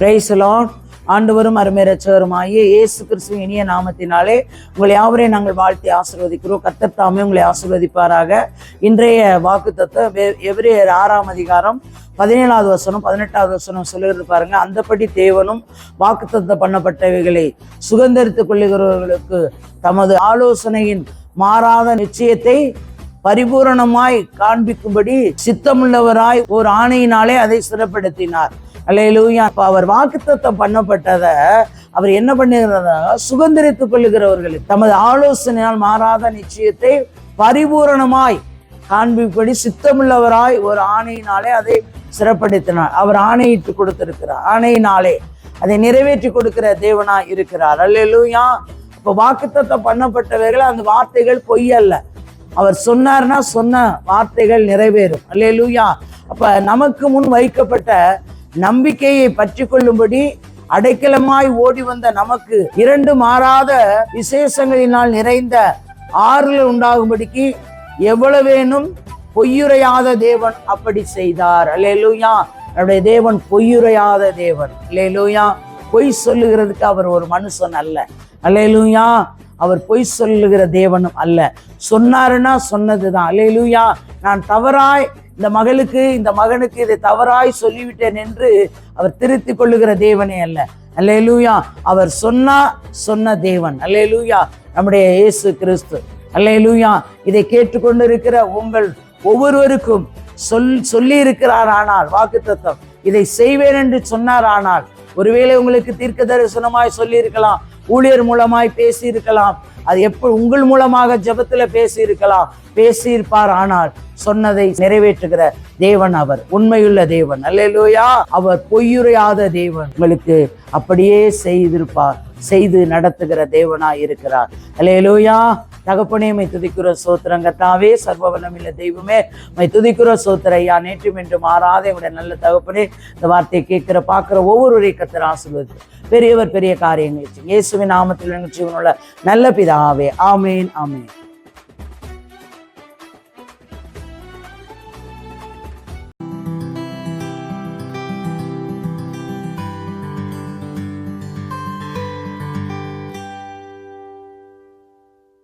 Praise the Lord. ஆண்டவரும் அருமை இரட்சகருமாகிய இயேசு கிறிஸ்துவின் இனிய நாமத்தினாலே உங்களை யாவரையும் நாங்கள் வாழ்த்தி ஆசீர்வதிக்கிறோம். கர்த்தர் தாமே உங்களை ஆசீர்வதிப்பாராக. இன்றைய வாக்குத்தத்தம் எபிரேயர் 6ஆம் அதிகாரம் 17வது வசனம் 18வது வசனம் சொல்லுகிறது பாருங்க. அந்தபடி தேவனும் வாக்குத்தத்தம் பண்ணப்பட்டவைகளை சுதந்தரித்துக் கொள்ளுகிறவர்களுக்கு தமது ஆலோசனையின் மாறாத நிச்சயத்தை பரிபூரணமாய் காண்பிக்கும்படி சித்தமுள்ளவராய் ஒரு ஆணையினாலே அதை சிறப்படுத்தினார். அல்லேலூயா. அவர் வாக்குத்தத்தம் பண்ணப்பட்டதை அவர் என்ன பண்ணுகிறதா, சுதந்திரித்துக் கொள்ளுகிறவர்களுக்கு தமது ஆலோசனையால் மாறாத நிச்சயத்தை பரிபூரணமாய் காண்பிப்படி சித்தமுள்ளவராய் ஒரு ஆணையினாலே அதை சிறப்படுத்தினார். அவர் ஆணையிட்டு கொடுத்திருக்கிறார். ஆணையினாலே அதை நிறைவேற்றி கொடுக்கிற தேவனாய் இருக்கிறார். அல்லேலூயா. இப்ப வாக்குத்தத்தம் பண்ணப்பட்டவர்கள் அந்த வார்த்தைகள் பொய்யல்ல. அவர் சொன்னார்னா சொன்ன வார்த்தைகள் நிறைவேறும். அல்லேலூயா. அப்ப நமக்கு முன் வைக்கப்பட்ட நம்பிக்கையை பற்றி கொள்ளும்படி அடைக்கலமாய் ஓடி வந்த நமக்கு 2 மாறாத விசேஷங்களினால் நிறைந்த ஆறுதல் உண்டாகும்படிக்கு எவ்வளவேனும் பொய்யுரையாத தேவன் அப்படி செய்தார். அல்லேலூயா. நம்முடைய தேவன் பொய்யுரையாத தேவன். அல்லேலூயா. பொய் சொல்லுகிறதுக்கு அவர் ஒரு மனுஷன் அல்ல. அல்லேலூயா. அவர் பொய் சொல்லுகிற தேவனும் அல்ல. சொன்னாருன்னா சொன்னதுதான். அல்லேலூயா. நான் தவறாய் இந்த மகளுக்கு இந்த மகனுக்கு இதை தவறாய் சொல்லிவிட்டேன் என்று அவர் திருத்தி கொள்ளுகிற தேவனே அல்ல. அல்லேலூயா. அவர் சொன்ன தேவன். அல்லேலூயா. நம்முடைய இயேசு கிறிஸ்து. அல்லேலூயா. இதை கேட்டுக்கொண்டு இருக்கிற உங்கள் ஒவ்வொருவருக்கும் சொல்லி இருக்கிறார். ஆனால் வாக்குத்தத்தம் இதை செய்வேன் என்று சொன்னார். ஆனால் ஒருவேளை உங்களுக்கு தீர்க்க தரிசனமாய் சொல்லி இருக்கலாம், ஊழியர் மூலமாய் பேசி இருக்கலாம், அது எப்படி உங்கள் மூலமாக ஜெபத்துல பேசி இருக்கலாம், பேசியிருப்பார். ஆனால் சொன்னதை நிறைவேற்றுகிற தேவன் அவர் உண்மையுள்ள தேவன். அல்லேலூயா. அவர் பொய்யுரையாத தேவன். உங்களுக்கு அப்படியே செய்திருப்பார், செய்து நடத்துகிற தேவனாய் இருக்கிறார். அல்லேலூயா. தகப்பனே மை துதிக்கிற சோத்திரம். கர்த்தாவே சர்வவல்லமையுள்ள தெய்வமே மை துதிக்கிற சோத்திரம். ஐயா, நேற்றும் என்று மாறாத என்னுடைய நல்ல தகப்பனே, இந்த வார்த்தையை கேட்கிற பார்க்கிற ஒவ்வொருவரையும் கர்த்தர் ஆசீர்வதித்து பெரியவர் பெரிய காரியங்களை இயேசுவின் நாமத்தில் ஜீவனுள்ள நல்ல பிதாவே. ஆமேன், ஆமேன்.